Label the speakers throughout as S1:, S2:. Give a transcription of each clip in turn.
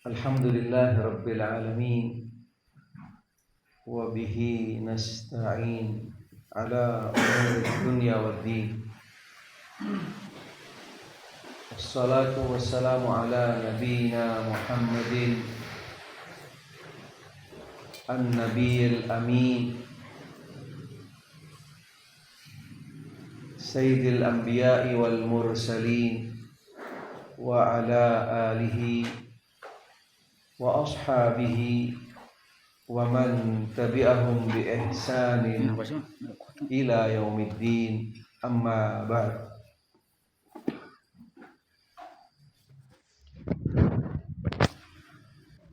S1: Alhamdulillahi Rabbil Alamin. Wa bihi nasta'in ala umuri dunya waddin. Wassalatu wassalamu ala nabiyyina Muhammadin an-nabiyil amin, sayyidil anbiya'i wal mursalin, wa ala alihi wa ashabihi wa man tabi'ahum bi ihsanin ila yaumiddin, amma ba'd.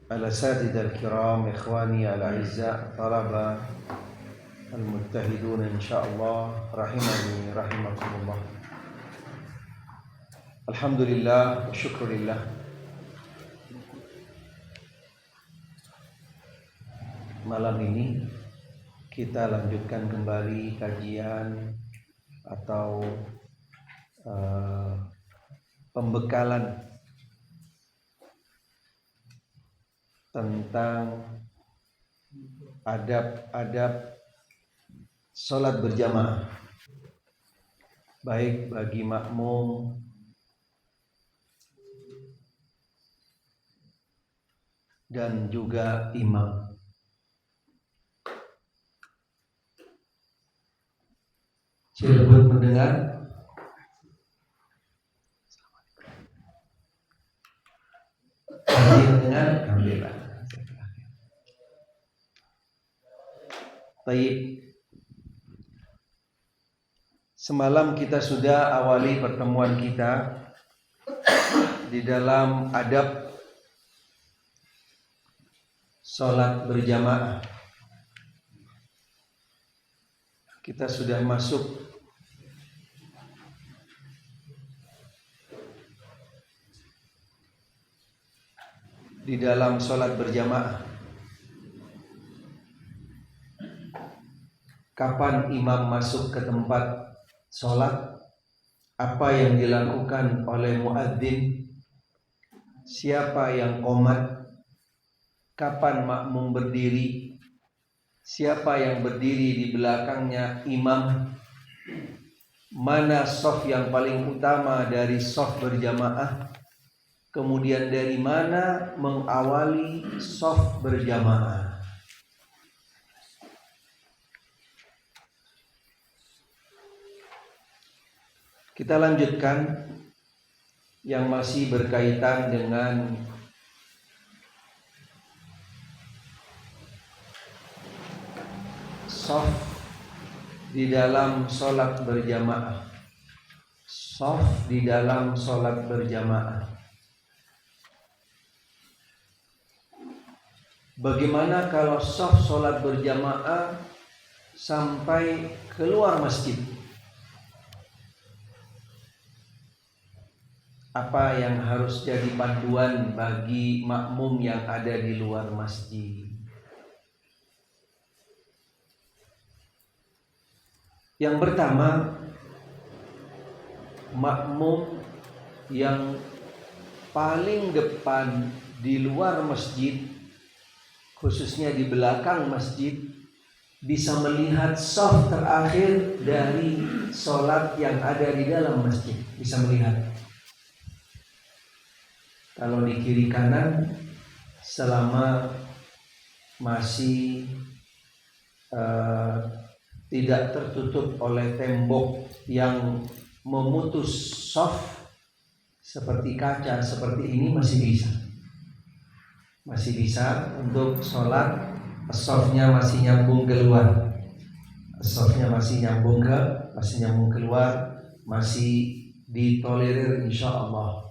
S1: Al-asatidz al-kiram, ikhwani al-a'izza, talaba al-muttahidun insyaallah rahimani rahimakumullah. Alhamdulillah wa syukurillah, malam ini kita lanjutkan kembali kajian atau pembekalan tentang adab-adab sholat berjamaah, baik bagi makmum dan juga imam. Cirebon mendengar? Mendengar? Alhamdulillah. Baik. Semalam kita sudah awali pertemuan kita di dalam adab sholat berjamaah. Kita sudah masuk di dalam sholat berjamaah. Kapan imam masuk ke tempat sholat? Apa yang dilakukan oleh muadzin? Siapa yang qomat? Kapan makmum berdiri? Siapa yang berdiri di belakangnya imam? Mana shaf yang paling utama dari shaf berjamaah? Kemudian dari mana mengawali shaf berjamaah? Kita lanjutkan yang masih berkaitan dengan shaf di dalam sholat berjamaah. Shaf di dalam sholat berjamaah. Bagaimana kalau shaf sholat berjamaah sampai keluar masjid? Apa yang harus jadi panduan bagi makmum yang ada di luar masjid? Yang pertama, makmum yang paling depan di luar masjid, khususnya di belakang masjid, bisa melihat shaf terakhir dari sholat yang ada di dalam masjid. Bisa melihat. Kalau di kiri kanan, selama masih tidak tertutup oleh tembok yang memutus shaf seperti kaca seperti ini, masih bisa untuk sholat. Shafnya masih nyambung keluar, masih ditolerir insya Allah.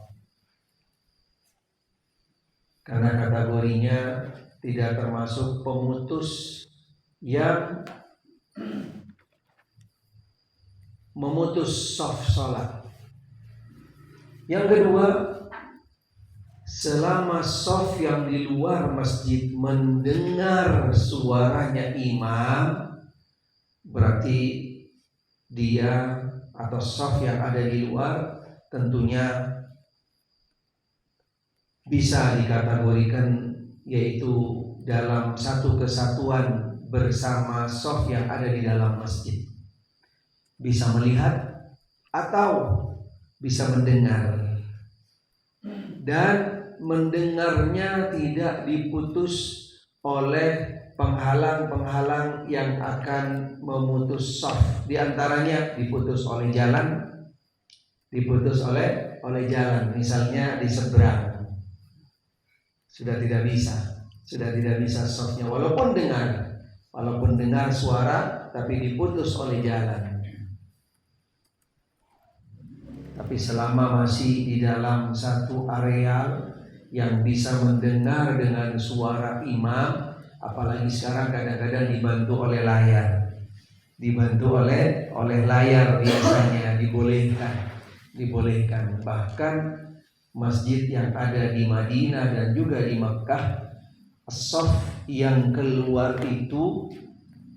S1: Karena kategorinya tidak termasuk pemutus yang memutus shaf salat. Yang kedua, selama shaf yang di luar masjid mendengar suaranya imam, berarti dia atau shaf yang ada di luar tentunya bisa dikategorikan yaitu dalam satu kesatuan bersama shaf yang ada di dalam masjid. Bisa melihat atau bisa mendengar, dan mendengarnya tidak diputus oleh penghalang-penghalang yang akan memutus shaf. Di antaranya diputus oleh jalan, misalnya di seberang sudah tidak bisa shafnya, walaupun dengar suara tapi diputus oleh jalan. Tapi selama masih di dalam satu areal yang bisa mendengar dengan suara imam, apalagi sekarang kadang-kadang dibantu oleh layar, biasanya dibolehkan. Bahkan masjid yang ada di Madinah dan juga di Mekkah, shaf yang keluar itu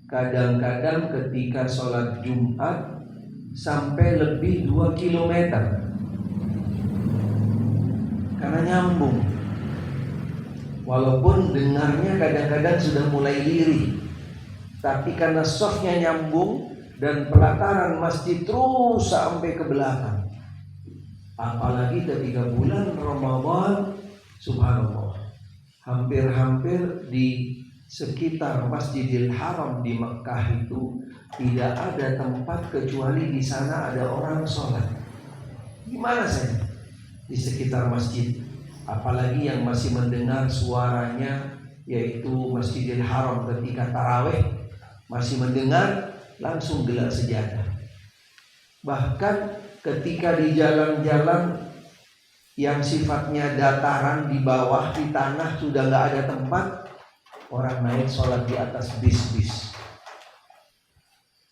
S1: kadang-kadang ketika sholat Jumat sampai lebih 2 kilometer karena nyambung. Walaupun dengarnya kadang-kadang sudah mulai lirih, tapi karena shafnya nyambung dan pelataran masjid terus sampai ke belakang. Apalagi ketika bulan Ramadan, subhanallah, hampir-hampir di sekitar Masjidil Haram di Mekkah itu tidak ada tempat kecuali di sana ada orang sholat. Gimana saja di sekitar masjid, apalagi yang masih mendengar suaranya, yaitu Masjidil Haram ketika taraweh, masih mendengar, langsung gelar sejadah. Bahkan ketika di jalan-jalan yang sifatnya dataran di bawah, di tanah sudah nggak ada tempat, orang naik sholat di atas bis.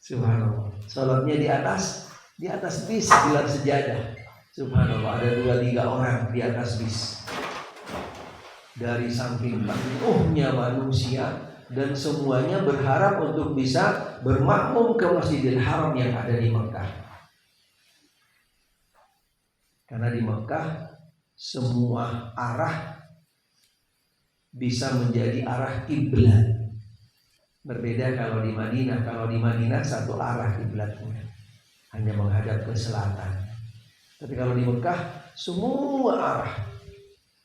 S1: Subhanallah, sholatnya di atas bis, gelar sejadah. Subhanallah, ada 2-3 orang di atas bis. Dari samping penuhnya manusia, dan semuanya berharap untuk bisa bermakmum ke Masjidil Haram yang ada di Mekkah. Karena di Mekkah semua arah bisa menjadi arah kiblat. Berbeda kalau di Madinah. Kalau di Madinah satu arah kiblatnya, hanya menghadap ke selatan. Tapi kalau di Mekkah semua arah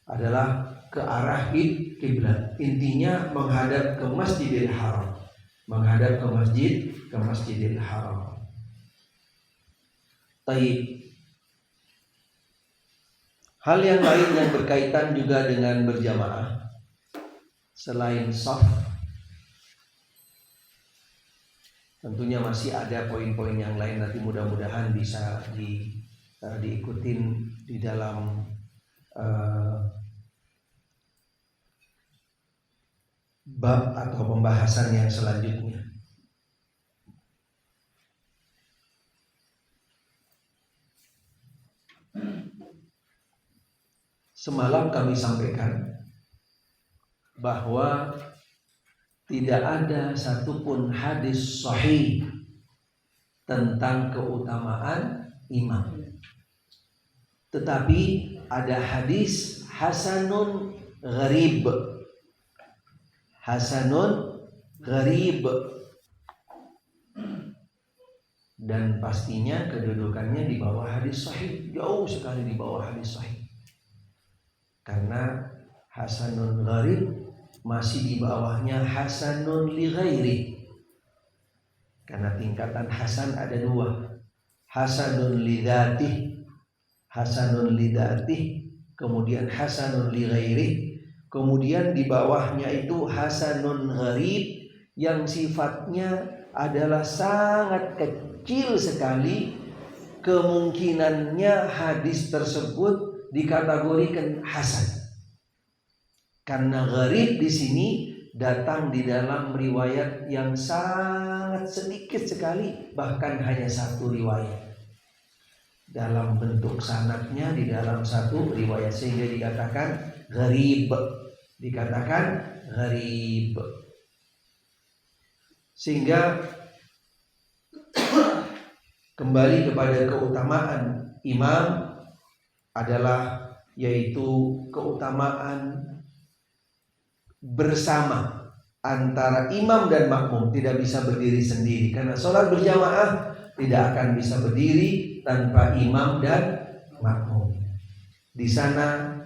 S1: adalah ke arah kiblat. Intinya menghadap ke Masjidil Haram, menghadap ke Masjidil Haram. Taib. Hal yang lain yang berkaitan juga dengan berjamaah selain shaf, tentunya masih ada poin-poin yang lain, nanti mudah-mudahan bisa diikutin di dalam bab atau pembahasan yang selanjutnya. Semalam kami sampaikan bahwa tidak ada satupun hadis sahih tentang keutamaan imam, tetapi ada hadis hasanun gharib. Dan pastinya kedudukannya di bawah hadis sahih, jauh sekali di bawah hadis sahih. Karena hasanun gharib masih di bawahnya hasanun li ghairi. Karena tingkatan hasan ada 2. Hasanun li dzatih, kemudian hasanun li ghairi, kemudian di bawahnya itu hasanun gharib yang sifatnya adalah sangat kecil sekali kemungkinannya hadis tersebut dikategorikan hasan. Karena gharib di sini datang di dalam riwayat yang sangat sedikit sekali, bahkan hanya satu riwayat. Dalam bentuk sanadnya di dalam satu riwayat, sehingga dikatakan gharib. Sehingga kembali kepada keutamaan imam adalah yaitu keutamaan bersama antara imam dan makmum. Tidak bisa berdiri sendiri, karena sholat berjamaah tidak akan bisa berdiri tanpa imam dan makmum. Di sana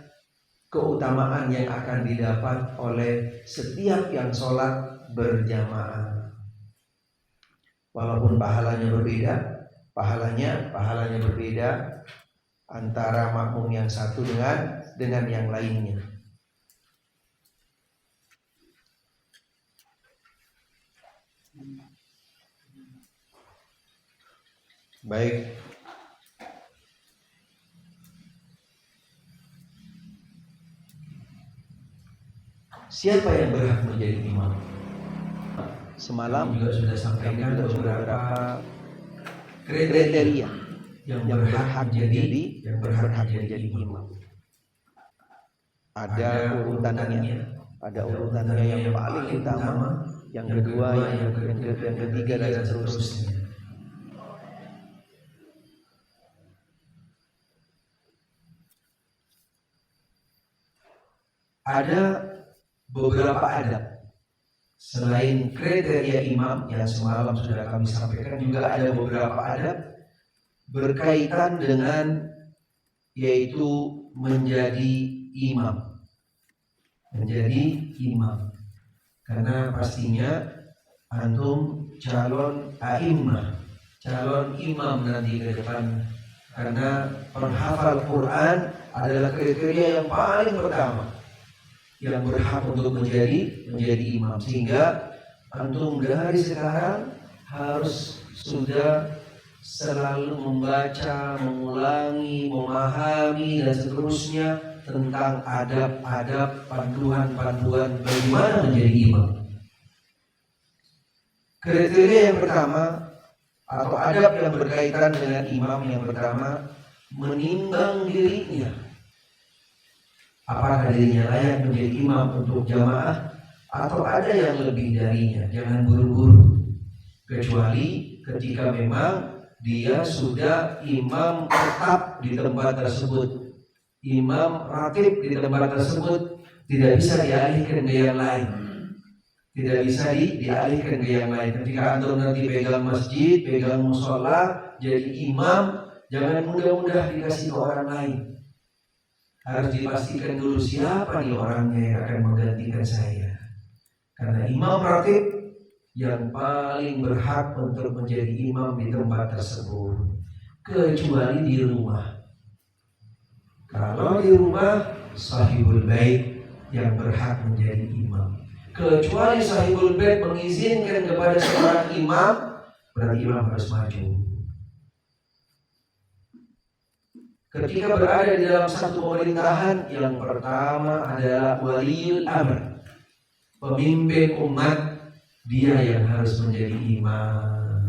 S1: keutamaan yang akan didapat oleh setiap yang sholat berjamaah. Walaupun pahalanya berbeda, pahalanya berbeda antara makmum yang satu dengan yang lainnya. Baik. Siapa yang berhak menjadi imam? Semalam juga sudah sampaikan beberapa kriteria yang berhak menjadi imam. Ada urutannya yang paling utama, yang kedua, yang ketiga dan seterusnya. Ada beberapa adab selain kriteria imam yang semalam sudah kami sampaikan, juga ada beberapa adab berkaitan dengan yaitu menjadi imam. Karena pastinya antum calon a'immah, calon imam nanti ke depan. Karena penghafal Quran adalah kriteria yang paling pertama yang berhak untuk menjadi imam, sehingga antum dari sekarang harus sudah selalu membaca, mengulangi, memahami dan seterusnya tentang adab-adab, panduan-panduan bagaimana menjadi imam. Kriteria yang pertama atau adab yang berkaitan dengan imam yang pertama, menimbang dirinya. Apakah dirinya layak menjadi imam untuk jamaah atau ada yang lebih darinya. Jangan buru-buru, kecuali ketika memang dia sudah imam tetap di tempat tersebut, imam ratib di tempat tersebut, tidak bisa dialihkan ke yang lain. Dialihkan ke yang lain. Ketika antum nanti pegang masjid, pegang musola, jadi imam, jangan mudah-mudah dikasih ke orang lain. Harus dipastikan dulu siapa nih orangnya yang akan menggantikan saya. Karena imam ratib yang paling berhak untuk menjadi imam di tempat tersebut, kecuali di rumah. Kalau di rumah, sahibul bait yang berhak menjadi imam. Kecuali sahibul bait mengizinkan kepada seorang imam, berarti imam harus maju. Ketika berada di dalam satu pemerintahan, yang pertama adalah waliul amr, pemimpin umat, dia yang harus menjadi imam.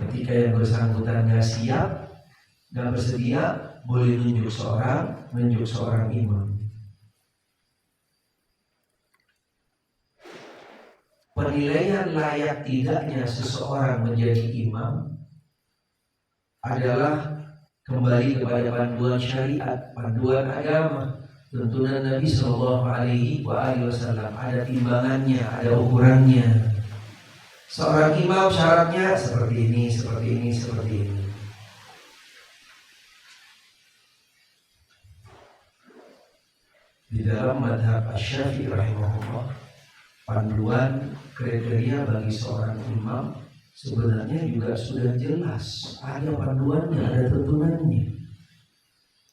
S1: Ketika yang bersangkutan nggak siap, nggak bersedia, boleh menunjuk seorang imam. Penilaian layak tidaknya seseorang menjadi imam adalah kembali kepada panduan syariat, panduan agama, tuntunan Nabi Sallallahu Alaihi Wasallam. Ada timbangannya, ada ukurannya. Seorang imam syaratnya seperti ini. Di dalam madhab Asy-Syafi'i rahimahullah, panduan kriteria bagi seorang imam sebenarnya juga sudah jelas, ada panduannya, ada tuntunannya.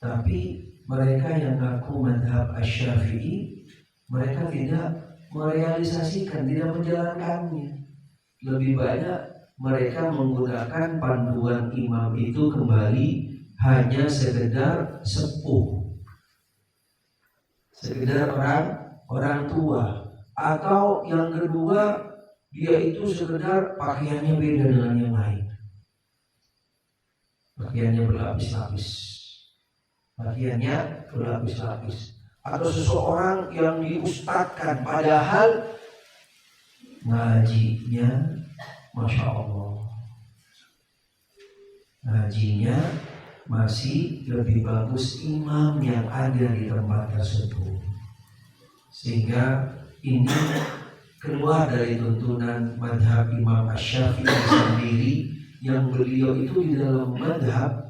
S1: Tapi mereka yang ngaku madhab Asy-Syafi'i, mereka tidak merealisasikan, tidak menjalankannya. Lebih banyak mereka menggunakan panduan imam itu kembali hanya sekedar sepuh, sekedar orang tua, atau yang kedua, dia itu sekedar pakaiannya beda dengan yang lain. Pakaiannya berlapis-lapis. Atau seseorang yang diustadkan, padahal ngajinya, Masya Allah, ngajinya masih lebih bagus imam yang ada di tempat tersebut. Sehingga ini keluar dari tuntunan madhab Imam Asy-Syafi'i sendiri, yang beliau itu di dalam madhab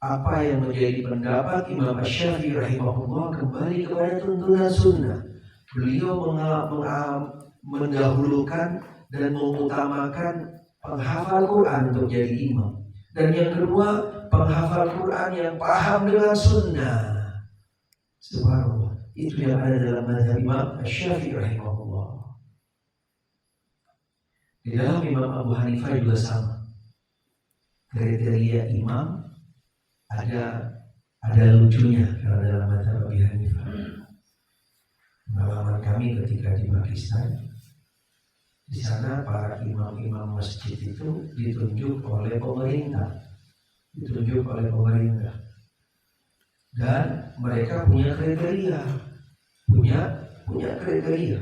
S1: apa yang menjadi pendapat Imam Asy-Syafi'i rahimahullah kembali kepada tuntunan sunnah. Beliau mendahulukan dan mengutamakan penghafal Quran untuk jadi imam. Dan yang kedua, penghafal Quran yang paham dengan sunnah. Subhanallah. Itu yang ada dalam mazhab Imam Asy-Syafi'i rahimahullah. Di dalam Imam Abu Hanifah juga sama. Kriteria imam ada lucunya kalau dalam mazhab Abu Hanifah. Pengalaman kami ketika di Pakistan, di sana para imam-imam masjid itu ditunjuk oleh pemerintah, dan mereka punya kriteria, punya kriteria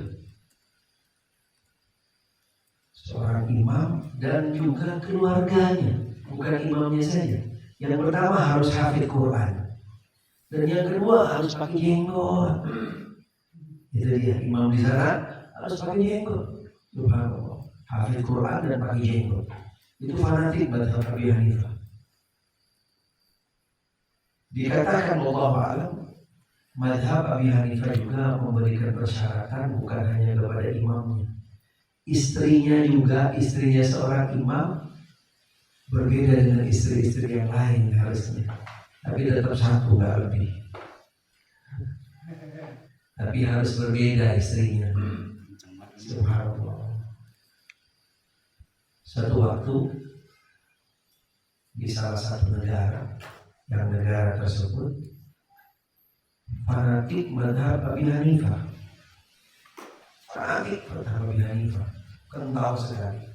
S1: seorang imam dan juga keluarganya, bukan imamnya saja. Yang pertama harus hafid Quran, dan yang kedua harus pakai jenggot. Itu dia, imam di sana harus pakai jenggot. Subhanallah, hafid Quran dan pakai jenggot. Itu fanatik mazhab Abu Hanifah. Dikatakan wallahu a'lam, mazhab Abu Hanifah juga memberikan persyaratan bukan hanya kepada imamnya, istrinya seorang imam berbeda dengan istri-istri yang lain harusnya, tapi tetap satu, nggak lebih, tapi harus berbeda istrinya. Subhanallah. Suatu waktu di salah satu negara, yang negara tersebut fanatik mazhab Abu Hanifah, kental sekali.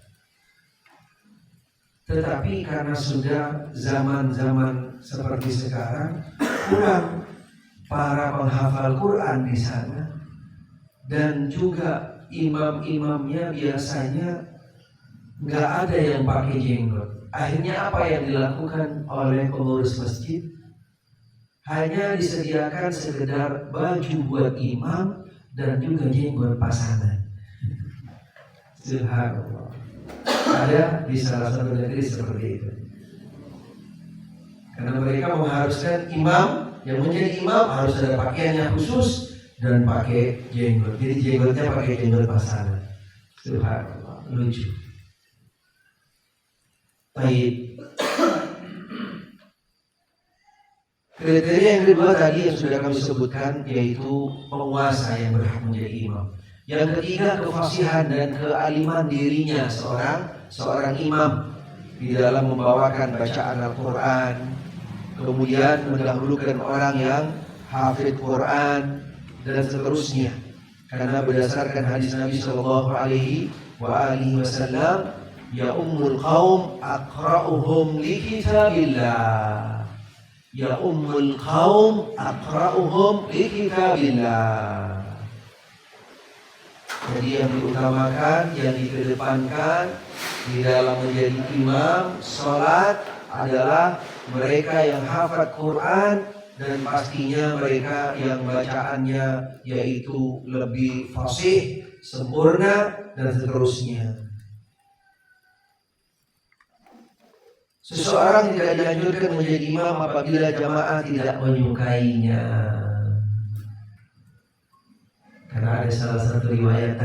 S1: Tetapi karena sudah zaman-zaman seperti sekarang, kurang para penghafal Quran di sana, dan juga imam-imamnya biasanya nggak ada yang pakai jenggot. Akhirnya apa yang dilakukan oleh pengurus masjid? Hanya disediakan sekedar baju buat imam dan juga jenggot pasangan. Subhanallah. Ada di salah satu negeri seperti itu. Karena mereka mengharuskan imam yang menjadi imam harus ada pakaiannya khusus dan pakai jenggot. Jadi jenggotnya pakai jenggot pasangan. Subhanallah, lucu. Baik. Kriteria yang kedua tadi yang sudah kami sebutkan, yaitu penguasa yang berhak menjadi imam. Yang ketiga, kefasihan dan kealiman dirinya seorang imam di dalam membawakan bacaan Al-Quran, kemudian mendahulukan orang yang hafid Quran dan seterusnya. Karena berdasarkan hadis Nabi Shallallahu Alaihi Wasallam, ya ummul qaum aqra'uhum li kitabillah. Ya ummul qaum aqra'uhum li kitabillah. Jadi yang diutamakan, yang dikedepankan di dalam menjadi imam sholat adalah mereka yang hafal Quran, dan pastinya mereka yang bacaannya yaitu lebih fasih, sempurna, dan seterusnya. Seseorang tidak dianjurkan menjadi imam apabila jamaah tidak menyukainya. Karena ada salah satu riwayat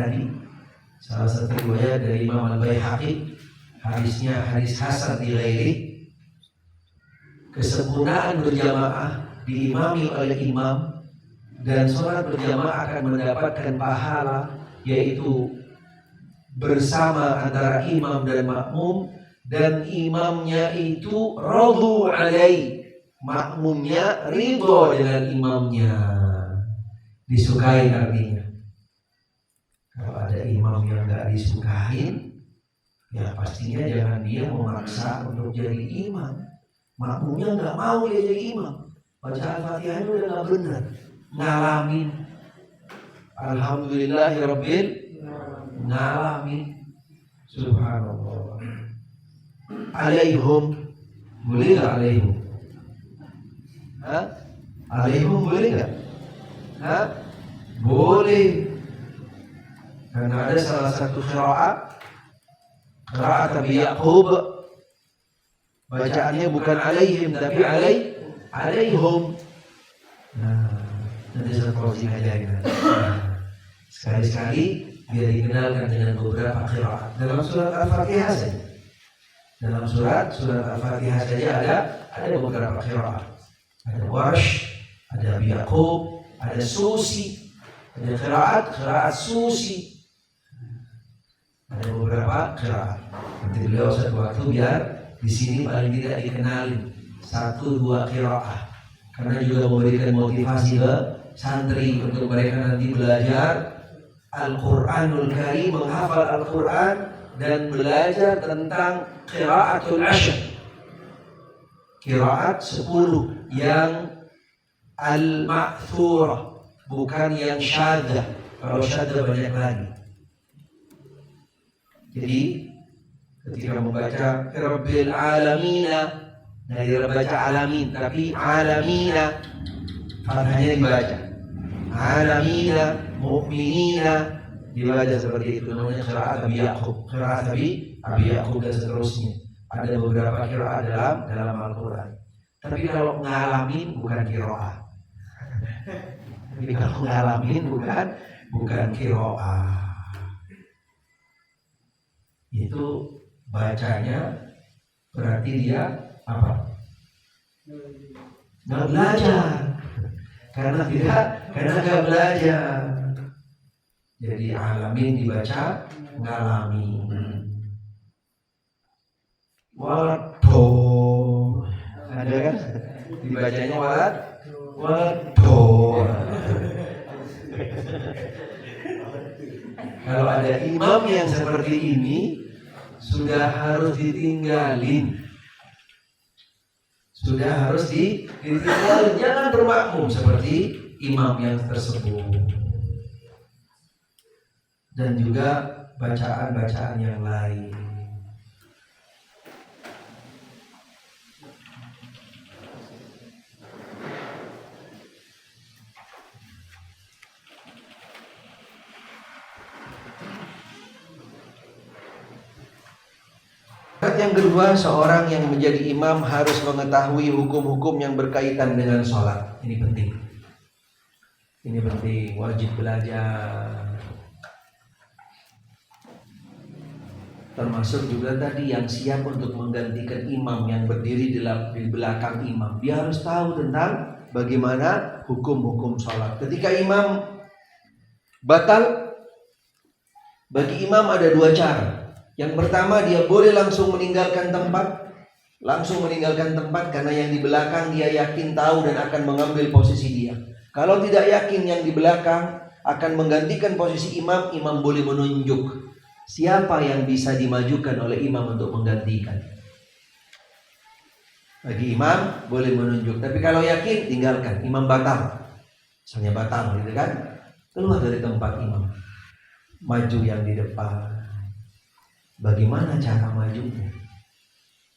S1: dari Imam Al-Baihaqi, hadisnya hadis hasan di ghairi. Kesempurnaan berjamaah diimami oleh imam, dan sholat berjamaah akan mendapatkan pahala, yaitu bersama antara imam dan makmum, dan imamnya itu radhu alai, makmumnya ridho dengan imamnya, disukai artinya. Kalau ada imam yang gak disukain, ya pastinya jangan dia memaksa untuk jadi imam. Makmumnya gak mau dia jadi imam, baca Al-Fatihah itu udah gak benar, ngalamin. Alhamdulillahirabbil ngalamin. Subhanallah. Alaihum, boleh gak alaihum? Alaihum boleh nggak? Boleh. Karena ada salah satu qiraat Abi Ya'qub, bacaannya bukan alaihim tapi alaihum. Nah, nanti saya closing aja ya. Sekali-sekali biar dikenalkan dengan beberapa qiraat. Dalam surat Al-Fatihah saja. Dalam surat Al-Fatihah saja ada beberapa qiraat. Ada Warsh, ada Abi Ya'qub, ada Susi, ada qiraat Susi. Ada beberapa qiraat. Nanti beliau satu waktu biar di sini paling tidak dikenalin 1-2 qiraat. Karena juga memberikan motivasi ke santri untuk mereka nanti belajar Al-Quranul Karim, menghafal Al-Quran dan belajar tentang qiraatul ashr, qiraat 10 yang al-ma'thurah, bukan yang syadzah. Kalau syadzah banyak lagi. Jadi ketika membaca Rabbil Alamina, nah dia baca alamin, tapi alamina fathahnya dibaca, alamina mu'minina dibaca seperti itu. Namanya qiraat Abi Ya'qub, qiraat Abi Ya'qub dan seterusnya. Ada beberapa qiraat dalam Al-Quran. Tapi kalau ngalamin bukan qiraat. Tapi kalau ngalamin bukan qiraat. Itu bacanya berarti dia apa? Nggak belajar, karena nggak belajar. Jadi alamin dibaca ngalamin. Waladho, ada kan? Dibacanya waladho. Kalau ada imam yang seperti ini, sudah harus ditinggalin. Jangan bermakmum seperti imam yang tersebut. Dan juga bacaan-bacaan yang lain. Yang kedua, seorang yang menjadi imam harus mengetahui hukum-hukum yang berkaitan dengan sholat. Ini penting. Wajib belajar. Termasuk juga tadi yang siap untuk menggantikan imam, yang berdiri di belakang imam. Dia harus tahu tentang bagaimana hukum-hukum sholat. Ketika imam batal, bagi imam ada 2 cara. Yang pertama, dia boleh langsung meninggalkan tempat karena yang di belakang dia yakin tahu dan akan mengambil posisi dia. Kalau tidak yakin yang di belakang akan menggantikan posisi imam, imam boleh menunjuk siapa yang bisa dimajukan oleh imam untuk menggantikan. Bagi imam boleh menunjuk, tapi kalau yakin tinggalkan. Imam batal, misalnya batal gitu kan, keluar dari tempat imam, maju yang di depan. Bagaimana cara majunya?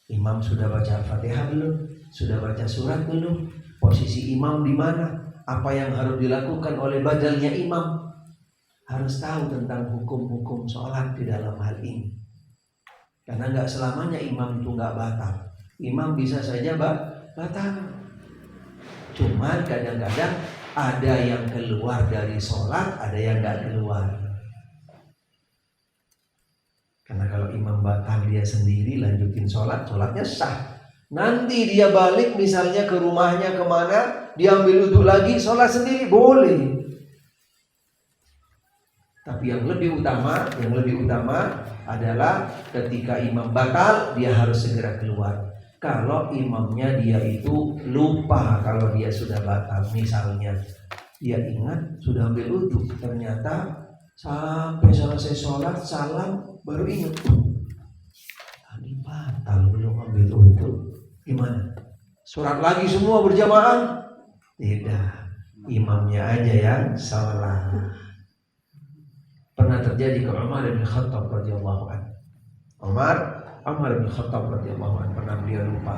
S1: Imam sudah baca Fatihah belum? Sudah baca surat belum? Posisi imam di mana? Apa yang harus dilakukan oleh badalnya imam? Harus tahu tentang hukum-hukum sholat di dalam hal ini. Karena nggak selamanya imam itu nggak batal. Imam bisa saja batal. Cuman kadang-kadang ada yang keluar dari sholat, ada yang nggak keluar. Karena kalau imam batal dia sendiri lanjutin sholatnya sah. Nanti dia balik misalnya ke rumahnya kemana, dia ambil wudhu lagi, sholat sendiri boleh. Tapi yang lebih utama adalah ketika imam batal dia harus segera keluar. Kalau imamnya dia itu lupa kalau dia sudah batal, misalnya dia ingat sudah ambil wudhu, ternyata sampai selesai sholat salam baru ingat, tadi batal belum ambil wudhu. Gimana? Sholat lagi semua berjamaah? Tidak, imamnya aja yang salah. Pernah terjadi ke Umar bin Khattab radhiyallahu anhu. Umar bin Khattab radhiyallahu anhu pernah beliau lupa.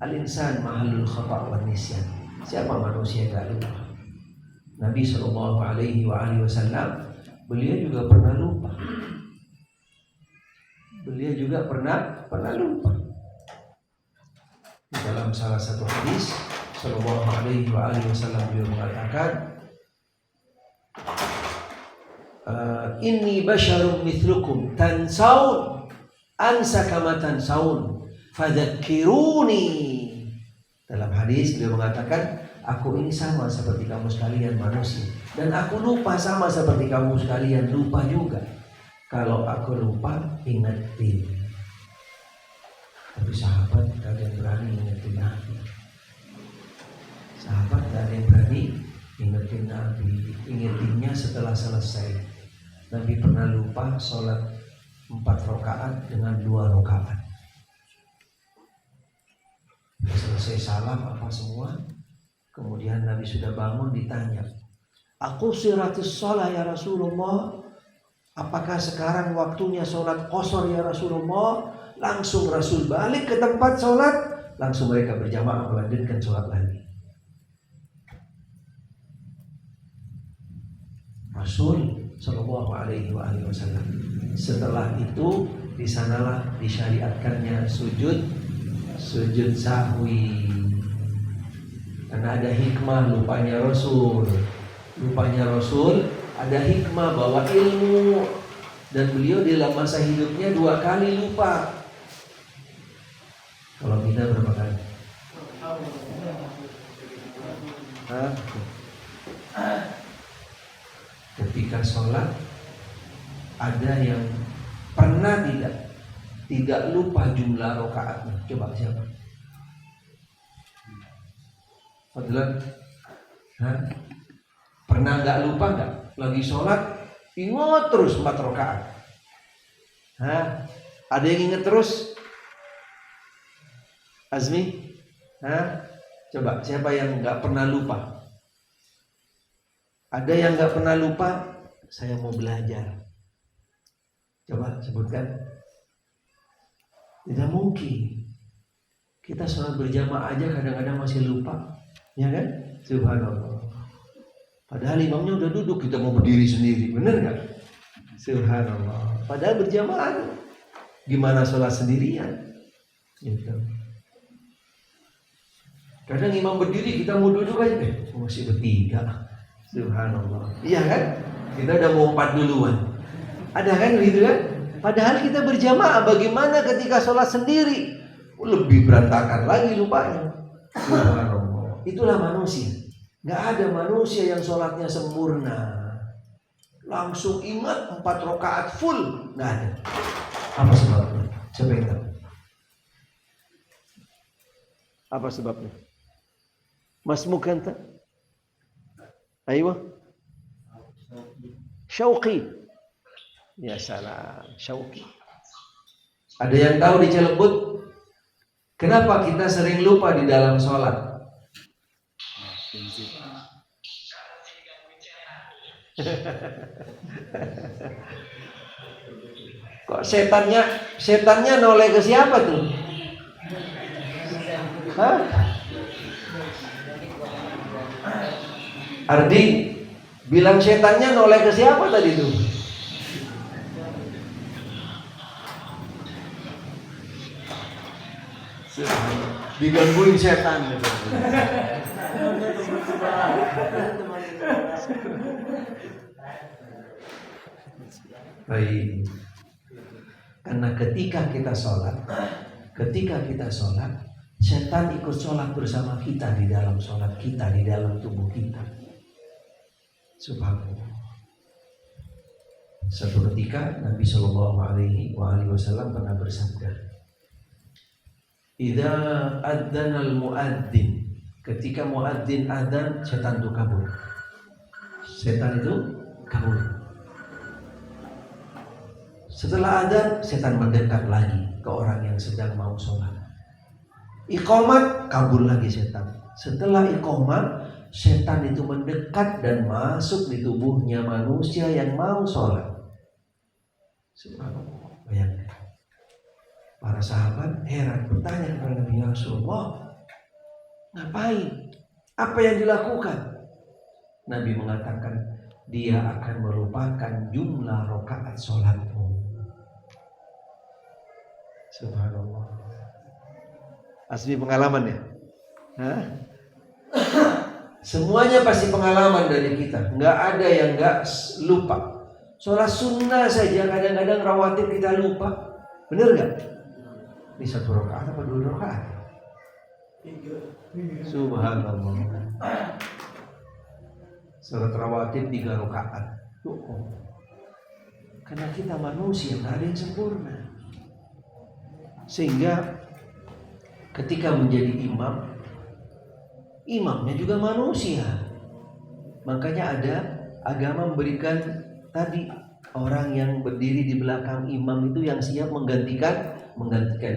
S1: Al-insan mahallul khata' wan nisyan. Siapa manusia yang gak lupa? Nabi Shallallahu Alaihi Wasallam beliau juga pernah lupa. Beliau juga pernah lupa. Dalam salah satu hadis Shallallahu Alaihi Wasallam beliau mengatakan, Inni basyarum mithlukum tansaun ansa kama tansaun fadzakiruni. Dalam hadis beliau mengatakan, aku ini sama seperti kamu sekalian manusia, dan aku lupa sama seperti kamu sekalian lupa juga. Kalau aku lupa, ingetin. Tapi sahabat gak ada yang berani ingetin Nabi. Sahabat gak ada yang berani ingetin Nabi. Ingetinnya setelah selesai. Nabi pernah lupa sholat 4 rakaat dengan 2 rakaat. Selesai salam apa semua, kemudian Nabi sudah bangun, ditanya, aku siratus sholat ya Rasulullah, apakah sekarang waktunya sholat qasar ya Rasulullah? Langsung Rasul balik ke tempat sholat, langsung mereka berjamaah melanjutkan sholat lagi. Rasul Shallallahu Alaihi Wasallam. Setelah itu di sanalah disyariatkannya sujud sahwi. Karena ada hikmah lupanya Rasul. Ada hikmah bawa ilmu, dan beliau dalam masa hidupnya 2 kali lupa. Kalau kita berapa kali? Ketika sholat ada yang pernah tidak lupa jumlah rakaatnya. Coba siapa? Fadlan? Pernah nggak lupa nggak? Lagi sholat ingat terus 4 rakaat. Ada yang ingat terus? Azmi? Coba siapa yang nggak pernah lupa? Ada yang nggak pernah lupa? Saya mau belajar. Coba sebutkan. Tidak mungkin. Kita sholat berjamaah aja kadang-kadang masih lupa, ya kan? Subhanallah. Padahal imamnya udah duduk, kita mau berdiri sendiri, bener nggak? Subhanallah. Padahal berjamaah, gimana sholat sendirian? Gitu. Kadang imam berdiri, kita mau duduk aja, masih bertiga. Subhanallah. Iya kan? Kita udah mau 4 duluan. Ada kan gitu kan? Padahal kita berjamaah, bagaimana ketika sholat sendiri? Lebih berantakan lagi lupanya. Subhanallah. Itulah manusia. Gak ada manusia yang sholatnya sempurna, langsung ingat 4 rakaat full. Gak ada. Apa sebabnya? Siapa yang tahu? Apa sebabnya? Mas Mukanta? Ayo. Syauqi. Ya salam, Syauqi. Ada yang tahu di Cilebut kenapa kita sering lupa di dalam sholat? Kok setannya noleh ke siapa tuh? Ardi bilang setannya noleh ke siapa tadi tuh? Digangguin setan gitu. Baik. Karena ketika kita sholat, setan ikut sholat bersama kita di dalam sholat kita, di dalam tubuh kita. Subhanallah. Suatu ketika Nabi Shallallahu Alaihi Wasallam pernah bersabda, "Idza adzanal muadzin," ketika muadzin adzan, setan itu kabur. Setan itu kabur. Setelah adzan, setan mendekat lagi ke orang yang sedang mau sholat. Iqamat, kabur lagi setan. Setelah iqamat, setan itu mendekat dan masuk di tubuhnya manusia yang mau sholat. Subhanallah. Bayangkan. Para sahabat heran, bertanya kepada Nabi, ya Rasulullah, Ngapain? Apa yang dilakukan? Nabi mengatakan, dia akan melupakan jumlah rakaat sholatmu. Subhanallah. Asli pengalaman ya? Hah? Semuanya pasti pengalaman dari kita. Nggak ada yang nggak lupa. Sholat sunnah saja kadang-kadang rawatib kita lupa. Bener nggak? Ini 1 rakaat apa 2 rakaat? 3. Subhanallah. Sholat rawatib 3 rakaat. Karena kita manusia, nggak ada yang sempurna. Sehingga ketika menjadi imam, imamnya juga manusia. Makanya ada agama memberikan tadi orang yang berdiri di belakang imam itu yang siap menggantikan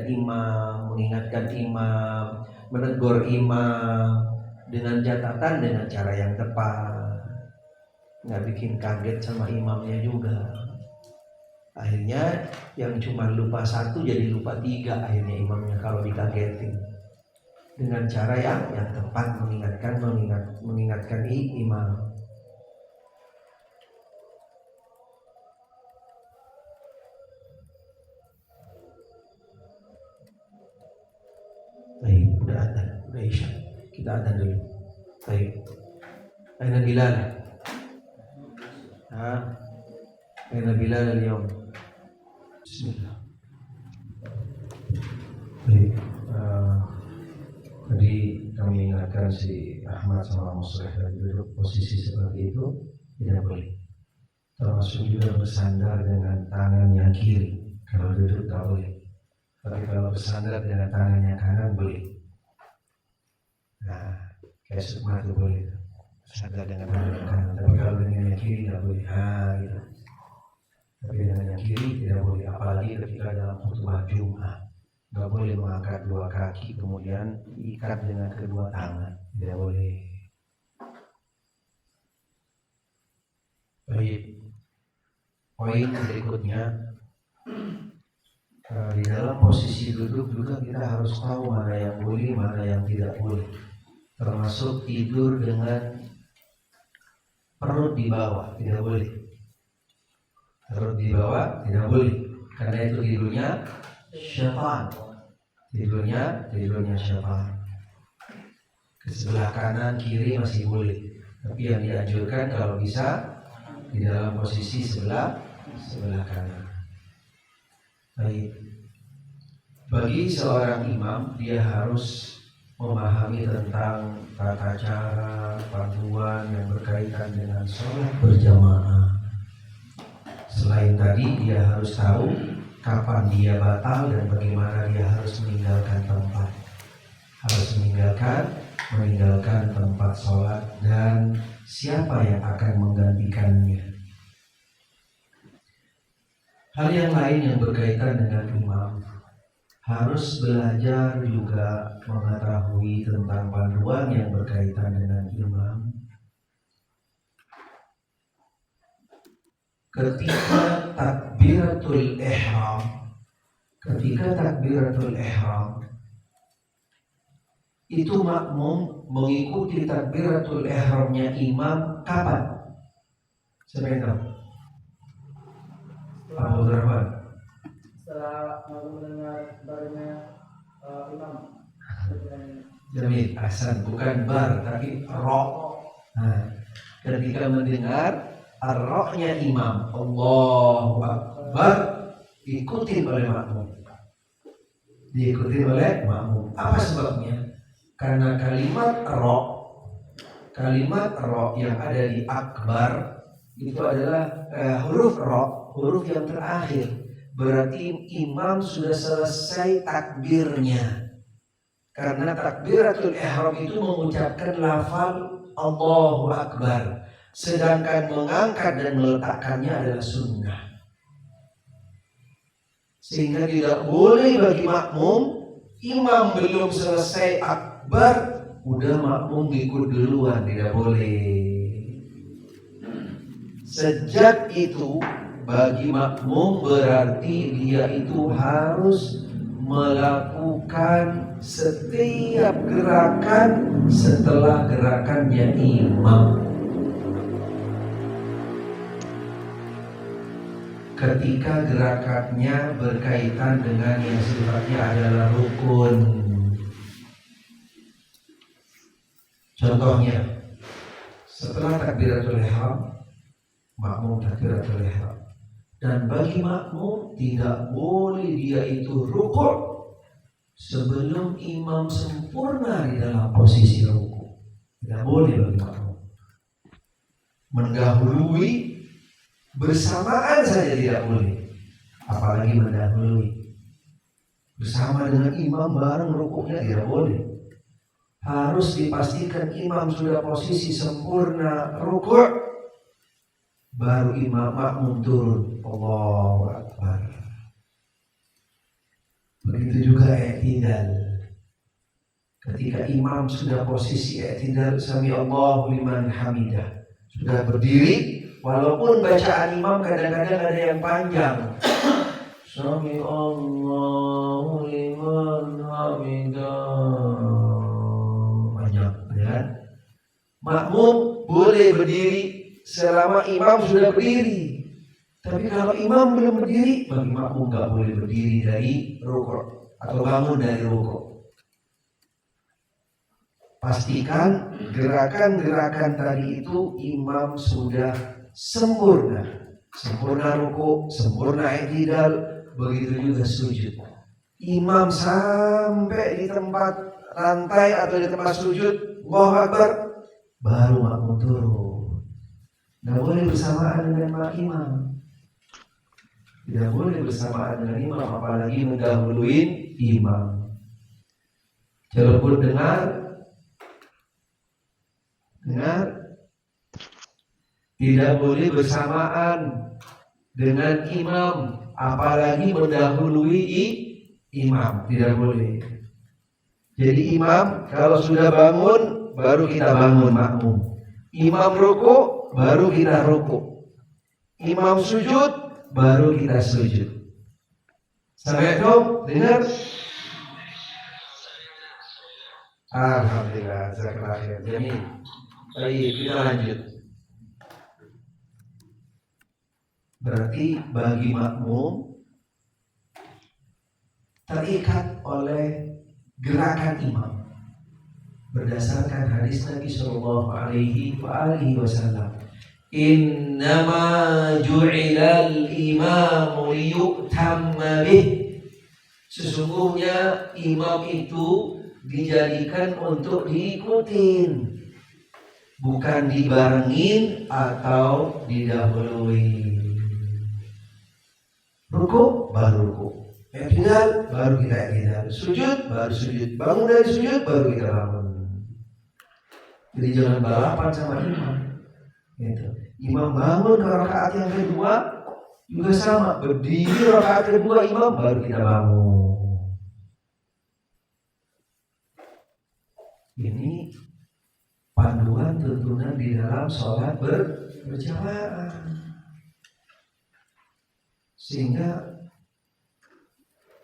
S1: imam, mengingatkan imam, menegur imam dengan catatan dengan cara yang tepat, nggak bikin kaget sama imamnya juga. Akhirnya yang cuma lupa 1 jadi lupa 3 akhirnya imamnya kalau dikagetin. Dengan cara yang tepat mengingatkan imam. Baik, udah adzan, udah isya. Kita adzan dulu. Baik. Aina Bilal? Aina Bilal al-yawm? Bismillah. Baik. Tadi kami ingatkan si Ahmad sama Musreh duduk posisi seperti itu tidak boleh. Termasuk juga bersandar dengan tangan yang kiri. Kalau duduk tak boleh. Tapi kalau bersandar dengan tangan yang kanan boleh. Nah, kayak Sukma itu boleh. Bersandar dengan tangan yang kanan. Tapi kalau dengan yang kiri tidak boleh. Gitu. Tapi dengan yang kiri tidak boleh. Apalagi ketika dalam khutbah Jumat. Gak boleh mengangkat 2 kaki kemudian diikat dengan kedua tangan. Tidak boleh. Baik. Poin berikutnya, di dalam posisi duduk juga kita harus tahu mana yang boleh, mana yang tidak boleh. Termasuk tidur dengan perut di bawah, tidak boleh. Perut di bawah tidak boleh. Karena itu tidurnya syaitan. Tidurnya syaitan. Ke sebelah kanan kiri masih boleh. Tapi yang dianjurkan kalau bisa di dalam posisi sebelah kanan. Baik. Bagi seorang imam dia harus memahami tentang tata cara panduan yang berkaitan dengan sholat berjamaah. Selain tadi dia harus tahu kapan dia batal dan bagaimana dia harus meninggalkan tempat. Harus meninggalkan tempat sholat dan siapa yang akan menggantikannya. Hal yang lain yang berkaitan dengan imam, harus belajar juga mengetahui tentang panduan yang berkaitan dengan imam. Ketika takbiratul ihram itu makmum mengikuti takbiratul ihramnya imam kapan? Siapa yang tahu? Abu Rahman.
S2: Setelah mendengar barnya imam.
S1: Jamil, Hasan, bukan bar tapi roh. Nah, ketika mendengar ar-rohnya imam, Allahu Akbar, diikuti oleh makmum. Apa sebabnya? Karena kalimat roh yang ada di akbar itu adalah huruf yang terakhir. Berarti imam sudah selesai takbirnya. Karena takbiratul ihram itu mengucapkan lafal Allahu Akbar. Sedangkan mengangkat dan meletakkannya adalah sunnah. Sehingga tidak boleh bagi makmum, imam belum selesai akbar, udah makmum ikut duluan, tidak boleh. Sejak itu bagi makmum berarti dia itu harus melakukan melakukan setiap gerakan setelah gerakannya imam. Ketika gerakannya berkaitan dengan yang sifatnya adalah rukun. Contohnya, setelah takbiratul ihram, makmum takbiratul ihram. Dan bagi makmum tidak boleh dia itu rukuk sebelum imam sempurna di dalam posisi rukuk. Tidak boleh bagi makmum. Mendahului bersamaan saja tidak boleh, apalagi mendahului. Bersama dengan imam bareng rukuknya tidak boleh. Harus dipastikan imam sudah posisi sempurna rukuk, baru imam makmum turun. Allahu Akbar. Begitu juga i'tidal. Ketika imam sudah posisi i'tidal, sami Allahu liman hamidah, sudah berdiri, walaupun bacaan imam kadang-kadang ada yang panjang. Sami Allahu liman hamidah. Panjang, ya. Makmum boleh berdiri selama imam sudah berdiri. Tapi kalau imam belum berdiri, bagi makmum nggak boleh berdiri dari rukuk atau bangun dari rukuk. Pastikan gerakan-gerakan tadi itu imam sudah sempurna. Sempurna rukuk, sempurna i'tidal, begitu juga sujud. Imam sampai di tempat rantai atau di tempat sujud, Allahu Akbar, baru makmum turun. Nggak boleh bersamaan dengan imam. Tidak boleh bersamaan dengan imam, apalagi mendahului imam. Coba dengar. Tidak boleh bersamaan dengan imam, apalagi mendahului imam. Tidak boleh. Jadi imam kalau sudah bangun, baru kita bangun makmum. Imam rukuk, baru kita rukuk. Imam sujud, baru kita sujud. Sampai dong, dengar? Alhamdulillah, jazakallah khair. Jamil. Baik, kita lanjut. Berarti bagi makmum terikat oleh gerakan imam berdasarkan hadis Nabi Sallallahu Alaihi Wasallam. Innama ju'ilal imamu liyu'tamma bih. Sesungguhnya imam itu dijadikan untuk diikutin, bukan dibarengin atau didahului. Rukuk baru rukuk, i'tidal baru kita i'tidal, sujud baru sujud, bangun dari sujud baru kita bangun. Jadi jangan balapan sama imam. Gitu. Imam bangun ke rakaat yang kedua juga sama, berdiri rakaat kedua imam baru kita bangun. Ini panduan tuntunan di dalam sholat berjamaah, sehingga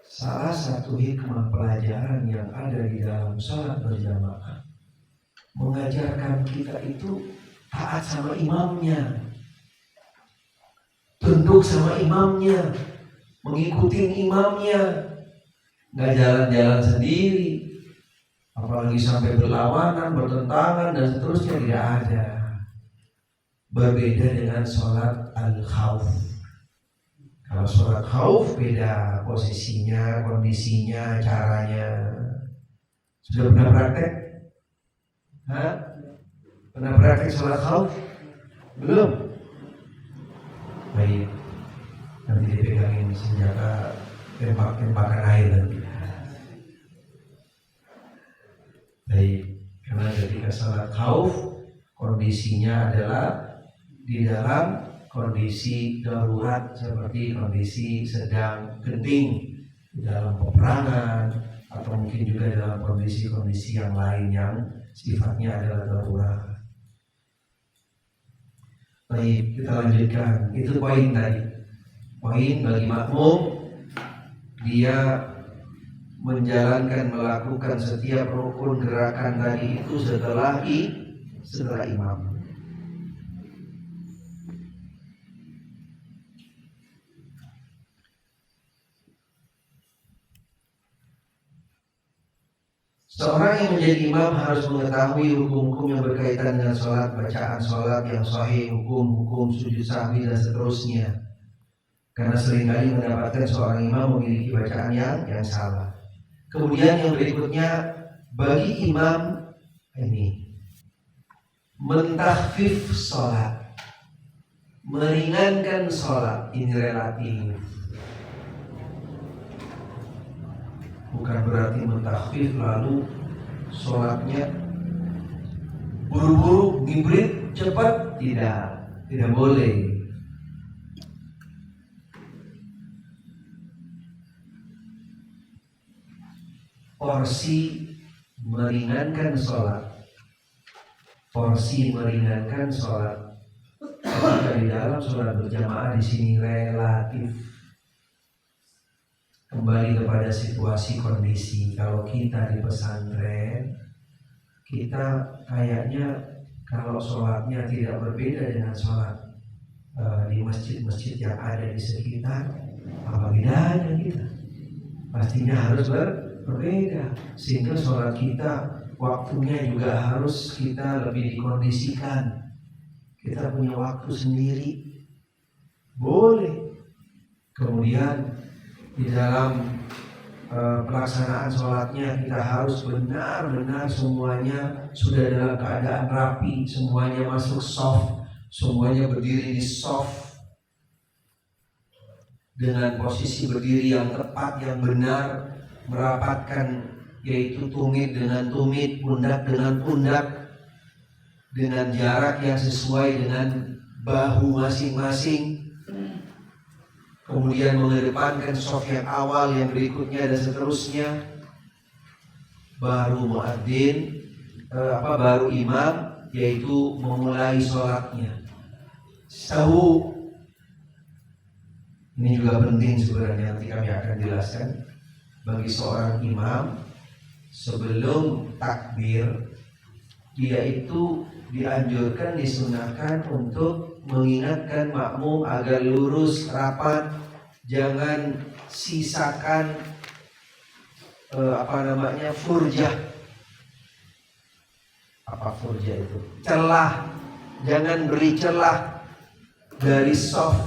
S1: salah satu hikmah pelajaran yang ada di dalam sholat berjamaah mengajarkan kita itu taat sama imamnya, tunduk sama imamnya, mengikuti imamnya, nggak jalan-jalan sendiri, apalagi sampai berlawanan, bertentangan dan seterusnya, tidak ada. Berbeda dengan sholat al-khawf. Kalau sholat khawf beda posisinya, kondisinya, caranya. Sudah pernah praktek? Pernah praktek sholat khawf? Belum? Baik, nanti dipegangin senjata tembakan air nanti. Baik, karena ketika sholat khawf kondisinya adalah di dalam kondisi darurat, seperti kondisi sedang genting di dalam peperangan, atau mungkin juga dalam kondisi-kondisi yang lain yang sifatnya adalah darurat. Baik, kita lanjutkan. Itu poin tadi. Poin bagi makmum, dia melakukan setiap rukun gerakan tadi itu setelah imam. Seorang yang menjadi imam harus mengetahui hukum-hukum yang berkaitan dengan sholat, bacaan sholat yang sahih, hukum-hukum sujud sahwi dan seterusnya. Karena seringkali mendapatkan seorang imam memiliki bacaan yang salah. Kemudian yang berikutnya, bagi imam ini mentahfif sholat, meringankan sholat, ini relatif. Bukan berarti mentahfif lalu sholatnya buru-buru, ngibrit, cepat, tidak boleh. Porsi meringankan sholat, ketika di dalam sholat berjamaah di sini relatif. Kembali kepada situasi kondisi. Kalau kita di pesantren, kita kayaknya kalau sholatnya tidak berbeda dengan sholat di masjid-masjid yang ada di sekitar, apa bedanya kita? Pastinya harus berbeda. Sehingga sholat kita waktunya juga harus kita lebih dikondisikan. Kita punya waktu sendiri, boleh. Kemudian di dalam pelaksanaan sholatnya kita harus benar-benar semuanya sudah dalam keadaan rapi, semuanya masuk shaf, semuanya berdiri di shaf dengan posisi berdiri yang tepat, yang benar, merapatkan, yaitu tumit dengan tumit, pundak dengan pundak, dengan jarak yang sesuai dengan bahu masing-masing. Kemudian mengedepankan shaf yang awal, yang berikutnya dan seterusnya. Baru muadzin, baru imam, yaitu memulai sholatnya. Tahu, ini juga penting sebenarnya, nanti kami akan jelaskan. Bagi seorang imam, sebelum takbir, dia itu dianjurkan, disunahkan untuk mengingatkan makmum agar lurus, rapat, jangan sisakan furjah. Apa furjah itu? Celah, jangan beri celah dari shaf.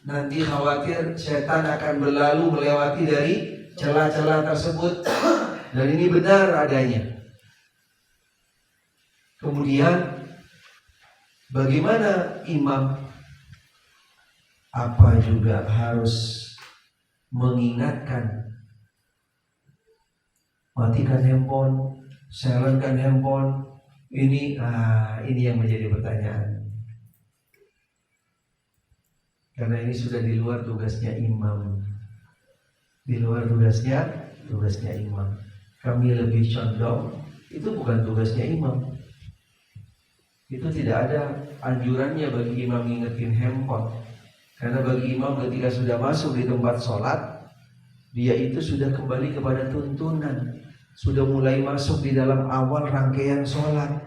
S1: Nanti khawatir setan akan berlalu melewati dari celah-celah tersebut. Dan ini benar adanya. Kemudian bagaimana imam? Apa juga harus mengingatkan, matikan handphone, silentkan handphone. Ini yang menjadi pertanyaan. Karena ini sudah di luar tugasnya imam. Di luar tugasnya imam. Kami lebih condong itu bukan tugasnya imam. Itu tidak ada anjurannya bagi imam ngingetin handphone. Karena bagi imam ketika sudah masuk di tempat sholat, dia itu sudah kembali kepada tuntunan, sudah mulai masuk di dalam awal rangkaian sholat,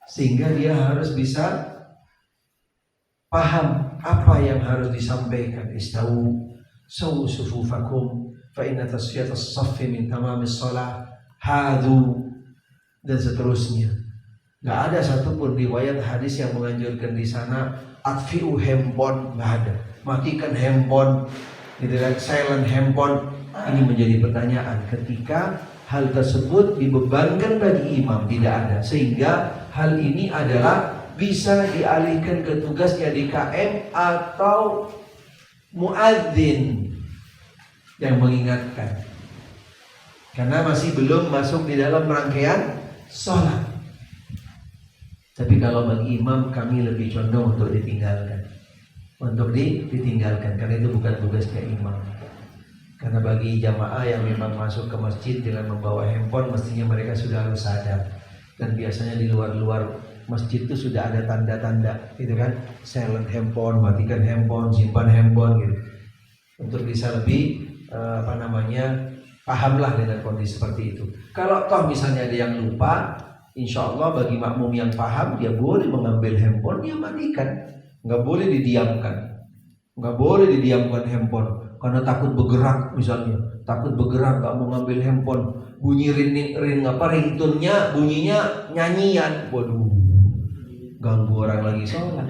S1: sehingga dia harus bisa paham apa yang harus disampaikan. Istawu sawu sufufakum fa inna tasfiyatas saffi min tamamis shalah, hadu, dan seterusnya. Gak ada satupun riwayat hadis yang menganjurkan di sana atfi'u handphone, nggak ada. Matikan handphone, gitu kan, silent handphone. Ini menjadi pertanyaan ketika hal tersebut dibebankan bagi imam, tidak ada. Sehingga hal ini adalah bisa dialihkan ke tugasnya di KM atau muadzin yang mengingatkan. Karena masih belum masuk di dalam rangkaian sholat. Tapi kalau bagi imam, kami lebih condong untuk ditinggalkan. Karena itu bukan tugasnya imam. Karena bagi jamaah yang memang masuk ke masjid dengan membawa handphone, mestinya mereka sudah harus sadar. Dan biasanya di luar-luar masjid itu sudah ada tanda-tanda, gitu kan? Silent handphone, matikan handphone, simpan handphone, gitu. Untuk bisa lebih Pahamlah dengan kondisi seperti itu. Kalau toh misalnya ada yang lupa, insya Allah bagi makmum yang paham, dia boleh mengambil handphone, dia matikan. Nggak boleh didiamkan. Nggak boleh didiamkan handphone karena takut bergerak misalnya. Takut bergerak, nggak mau ngambil handphone. Bunyi ringtone-nya, bunyinya nyanyian. Waduh, ganggu orang lagi sholat.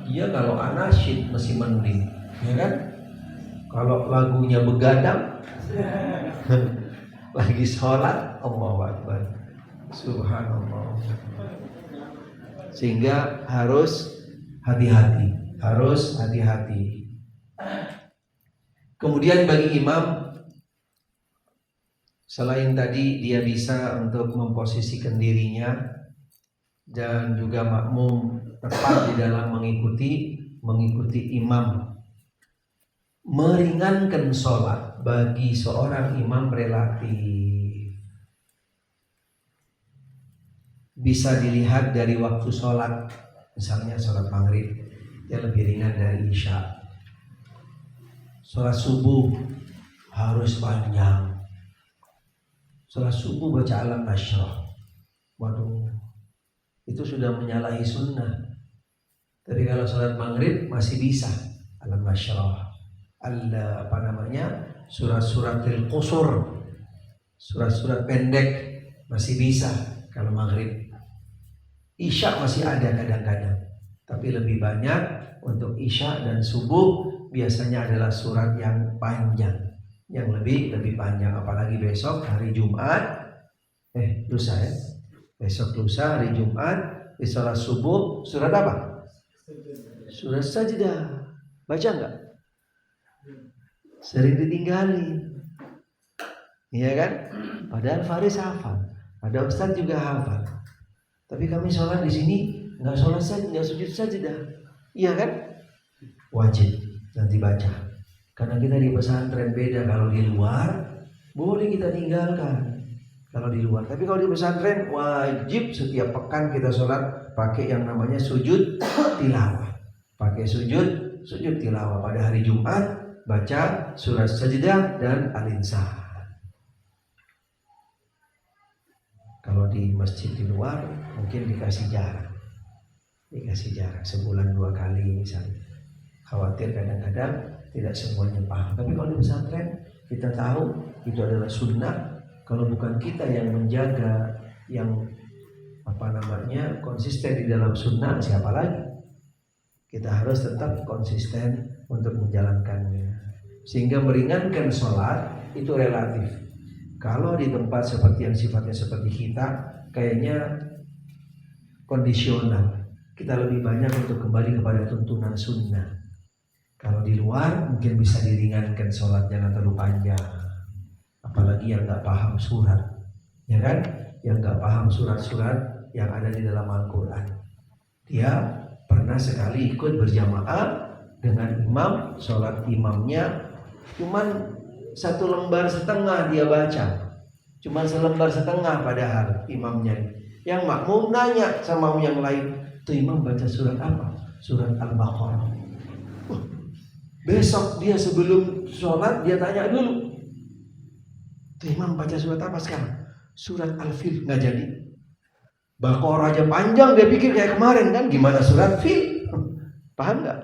S1: Iya, kalau anasyid masih mending, ya kan? Kalau lagunya begadang, lagi sholat, Allahu Akbar, Subhanallah. Sehingga harus hati-hati, harus hati-hati. Kemudian bagi imam, selain tadi dia bisa untuk memposisikan dirinya dan juga makmum tepat di dalam mengikuti imam, meringankan sholat bagi seorang imam relatif. Bisa dilihat dari waktu sholat, misalnya sholat maghrib dia lebih ringan dari isya. Sholat subuh harus panjang. Sholat subuh baca alam nasyrah, waduh, itu sudah menyalahi sunnah. Tapi kalau sholat maghrib masih bisa alam nasyrah, surat-suratil qusur, surat-surat pendek masih bisa kalau maghrib. Isya masih ada kadang-kadang, tapi lebih banyak untuk isya dan subuh biasanya adalah surat yang panjang, yang lebih panjang. Apalagi besok hari Jumat, lusa ya, besok lusa hari Jumat di sholat subuh surat apa? Surat Sajdah. Baca nggak? Sering ditinggalin, iya kan? Padahal Faris hafal, ada Ustadz juga hafal. Tapi kami sholat di sini nggak sholat saja, nggak sujud sajdah, iya kan? Wajib nanti baca. Karena kita di pesantren beda. Kalau di luar boleh kita tinggalkan kalau di luar. Tapi kalau di pesantren wajib setiap pekan kita sholat pakai yang namanya sujud tilawah. Pakai sujud tilawah. Pada hari Jumat baca surat Sajdah dan Al-Insan. Kalau di masjid di luar mungkin dikasih jarak sebulan 2 kali misalnya. Khawatir kadang-kadang tidak semuanya paham. Tapi kalau di pesantren kita tahu itu adalah sunnah. Kalau bukan kita yang menjaga, yang konsisten di dalam sunnah, siapa lagi? Kita harus tetap konsisten untuk menjalankannya. Sehingga meringankan sholat itu relatif. Kalau di tempat seperti yang sifatnya seperti kita, kayaknya kondisional. Kita lebih banyak untuk kembali kepada tuntunan sunnah. Kalau di luar mungkin bisa diringankan sholatnya, nggak terlalu panjang. Apalagi yang nggak paham surat, ya kan? Yang nggak paham surat-surat yang ada di dalam Al-Quran. Dia pernah sekali ikut berjamaah dengan imam, sholat imamnya cuman 1,5 lembar dia baca, cuman 1,5 lembar padahal imamnya. Yang makmum nanya sama yang lain, tuh imam baca surat apa? Surat Al-Baqarah. Besok dia sebelum sholat dia tanya dulu, tuh imam baca surat apa sekarang? Surat Al-Fil. Nggak jadi. Baqarah aja panjang, dia pikir kayak kemarin kan, gimana surat Fil? Paham nggak?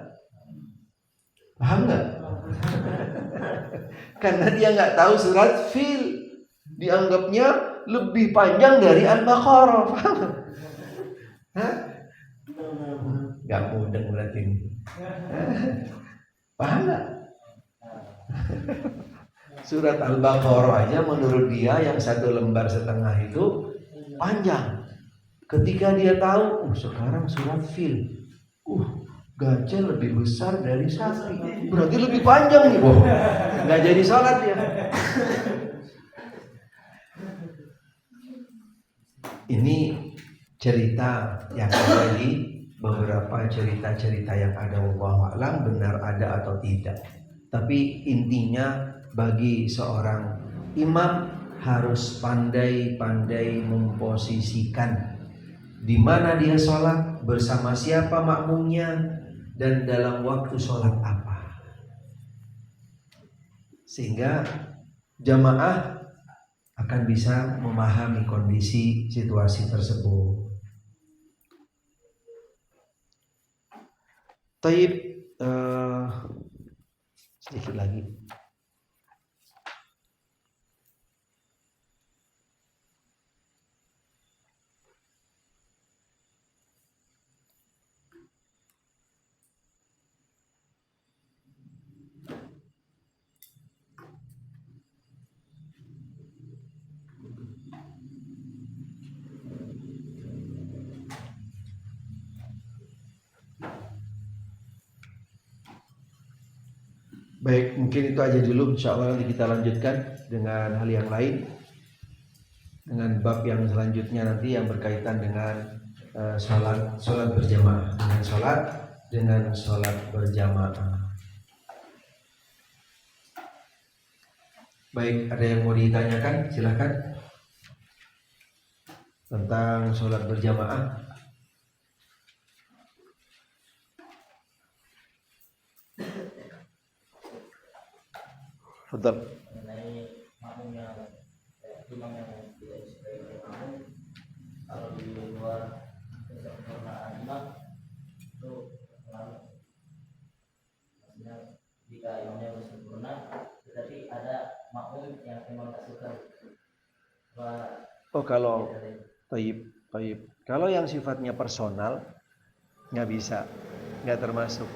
S1: Karena dia nggak tahu surat Fil, dianggapnya lebih panjang dari Al-Baqarah. Paham? Gak mudeng berarti ini. Paham nggak? Surat Al-Baqarah aja menurut dia yang 1,5 lembar itu panjang. Ketika dia tahu, sekarang surat Fil, gajah lebih besar dari sapi, berarti lebih panjang nih, nggak jadi sholat ya. Ini cerita yang ada di beberapa cerita-cerita yang ada, wallahu a'lam benar ada atau tidak. Tapi intinya bagi seorang imam harus pandai-pandai memposisikan di mana dia sholat, bersama siapa makmumnya, dan dalam waktu sholat apa. sehingga jamaah akan bisa memahami kondisi situasi tersebut. Taib, sedikit lagi. Baik, mungkin itu aja dulu. Insya Allah nanti kita lanjutkan dengan hal yang lain, dengan bab yang selanjutnya nanti yang berkaitan dengan sholat berjamaah, dengan sholat berjamaah. Baik, ada yang mau ditanyakan? Silakan tentang sholat berjamaah. Betul.
S2: Mengenai makmum yang imam yang tidak sebagai makmum, kalau di luar kesempurnaan imam itu maksudnya jika imamnya sempurna, tetapi ada makmum yang imam tak suka.
S1: Oh, kalau taib. Kalau yang sifatnya personal nggak bisa, nggak termasuk.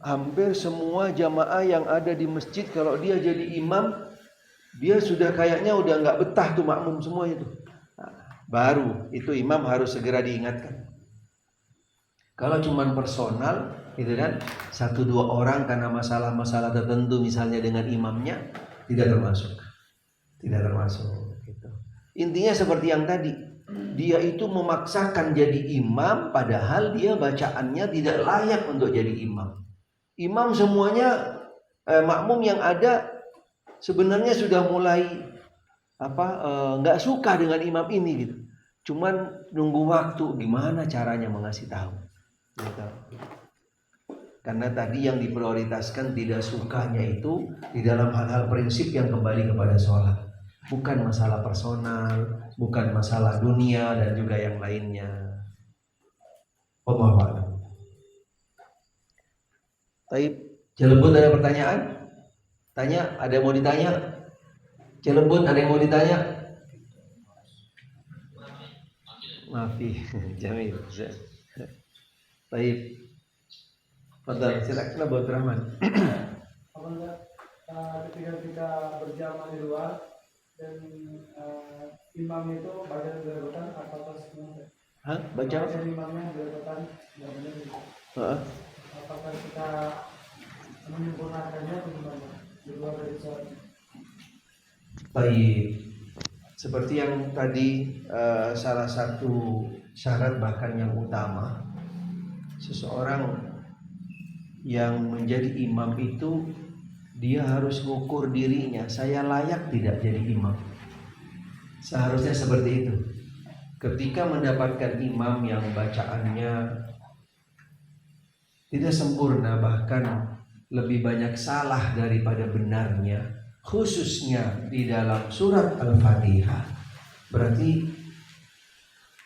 S1: Hampir semua jamaah yang ada di masjid kalau dia jadi imam, dia sudah kayaknya udah nggak betah tuh makmum semua itu. Baru itu imam harus segera diingatkan. Kalau cuman personal, gitu kan, 1-2 orang karena masalah-masalah tertentu misalnya dengan imamnya, tidak termasuk. Gitu. Intinya seperti yang tadi, dia itu memaksakan jadi imam padahal dia bacaannya tidak layak untuk jadi imam. Imam semuanya makmum yang ada sebenarnya sudah mulai nggak suka dengan imam ini gitu. Cuman nunggu waktu gimana caranya mengasih tahu. Gitu. Karena tadi yang diprioritaskan tidak sukanya itu di dalam hal-hal prinsip yang kembali kepada sholat, bukan masalah personal, bukan masalah dunia dan juga yang lainnya. Wallahu a'lam. Taib, Cilebut ada pertanyaan? Tanya, ada yang mau ditanya? Cilebut ada yang mau ditanya? Maafi, Jamil. Taib. Fadhal, silakan Abu Rahman.
S2: Apabila ketika kita berjamaah di luar dan imam itu bagian dari depan apakah semuanya?
S1: Baca?
S2: Imamnya dari depan, apakah kita menyempurnakannya atau gimana? Di luar dari sholat.
S1: Baik. Seperti yang tadi salah satu syarat bahkan yang utama, seseorang yang menjadi imam itu dia harus mengukur dirinya, saya layak tidak jadi imam. Seharusnya seperti itu. Ketika mendapatkan imam yang bacaannya tidak sempurna, bahkan lebih banyak salah daripada benarnya, khususnya di dalam surat Al-Fatihah, berarti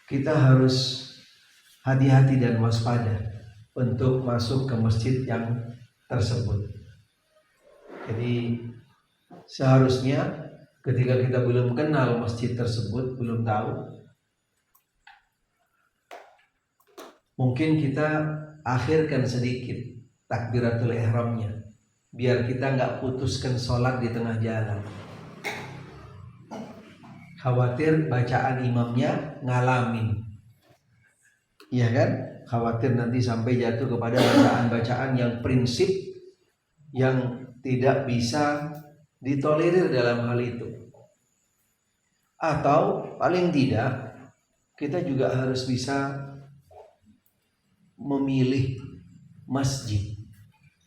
S1: kita harus hati-hati dan waspada untuk masuk ke masjid yang tersebut. Jadi seharusnya ketika kita belum kenal masjid tersebut, belum tahu, mungkin kita akhirkan sedikit takbiratul ihramnya, biar kita nggak putuskan sholat di tengah jalan. Khawatir bacaan imamnya ngalamin, iya kan? Khawatir nanti sampai jatuh kepada bacaan-bacaan yang prinsip yang tidak bisa ditolerir dalam hal itu. Atau paling tidak kita juga harus bisa memilih masjid.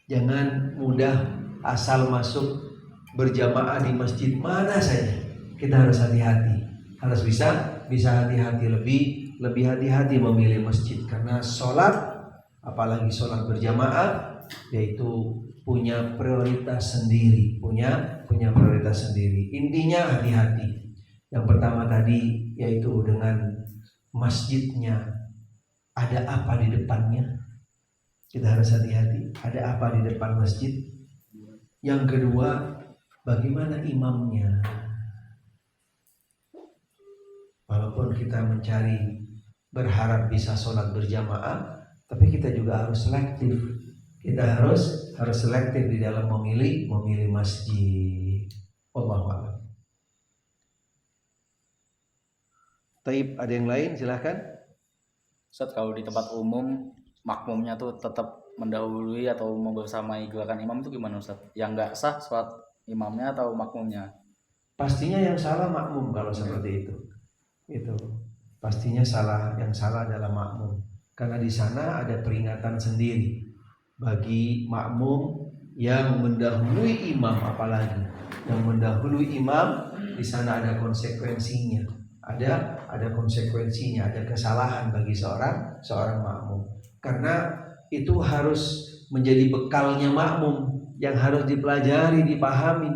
S1: Jangan mudah asal masuk berjamaah di masjid mana saja. Kita harus hati-hati. Harus bisa hati-hati, lebih hati-hati memilih masjid, karena sholat, apalagi sholat berjamaah, yaitu punya prioritas sendiri, punya prioritas sendiri. Intinya hati-hati. Yang pertama tadi yaitu dengan masjidnya, ada apa di depannya? Kita harus hati-hati, ada apa di depan masjid? Yang kedua, bagaimana imamnya? Walaupun kita berharap bisa sholat berjamaah, tapi kita juga harus selektif. Kita harus selektif di dalam memilih masjid. Wallahu a'lam. Taib, ada yang lain? Silahkan.
S3: Ustaz, kalau di tempat umum makmumnya tuh tetap mendahului atau membersamai gerakan imam itu gimana Ustaz? Yang nggak sah sholat imamnya atau makmumnya?
S1: Pastinya yang salah makmum kalau seperti itu. Itu pastinya salah, yang salah adalah makmum. Karena di sana ada peringatan sendiri bagi makmum yang mendahului imam, apalagi yang mendahului imam di sana ada konsekuensinya. Ada konsekuensinya, ada kesalahan bagi seorang makmum. Karena itu harus menjadi bekalnya makmum yang harus dipelajari, dipahami.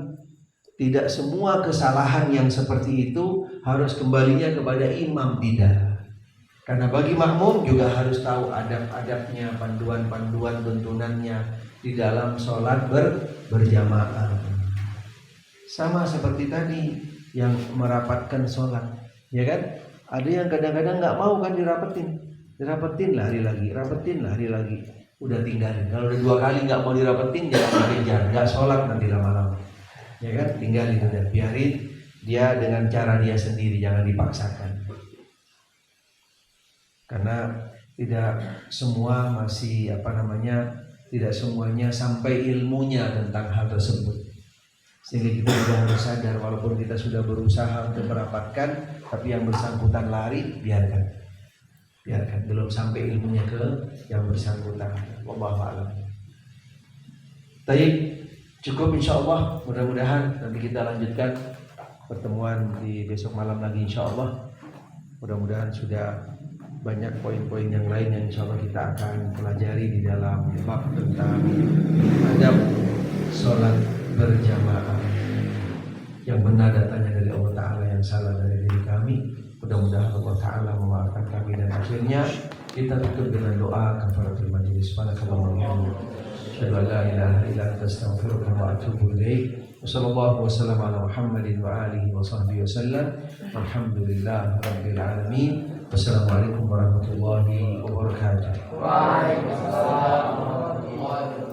S1: Tidak semua kesalahan yang seperti itu harus kembalinya kepada imam, tidak. Karena bagi makmum juga harus tahu adab-adabnya, panduan-panduan tuntunannya di dalam sholat berjamaah. Sama seperti tadi yang merapatkan sholat, ya kan? Ada yang kadang-kadang nggak mau kan dirapetin lari lagi, udah tinggalin. Kalau udah 2 kali nggak mau dirapetin, jangan dikejar, nggak sholat nanti lama-lama, ya kan? Tinggalin, udah biarin dia dengan cara dia sendiri, jangan dipaksakan. Karena tidak semua tidak semuanya sampai ilmunya tentang hal tersebut. Sehingga kita juga harus sadar, walaupun kita sudah berusaha untuk merapatkan, tapi yang bersangkutan lari, biarkan, belum sampai ilmunya ke yang bersangkutan. Wallahu a'lam. Baik, cukup insyaallah. Mudah-mudahan nanti kita lanjutkan pertemuan di besok malam lagi insyaallah. Mudah-mudahan sudah banyak poin-poin yang lain yang insyaallah kita akan pelajari di dalam bab tentang adab sholat berjamaah. Yang benar datangnya dari Allah Ta'ala, yang salah dari diri kami. Mudah-mudahan Allah Ta'ala memaafkan kami, dan akhirnya kita tutup dengan doa kafaratul majlis. Subhanakallahumma wa bihamdika, asyhadu an la ilaha illa anta, astaghfiruka wa atubu ilaik. Wassallallahu wasallam ala Muhammadin wa alihi wa sahbihi wasallam. Alhamdulillah rabbil alamin. Wassalamualaikum warahmatullahi wabarakatuh.
S2: Waalaikumsalam warahmatullahi wabarakatuh.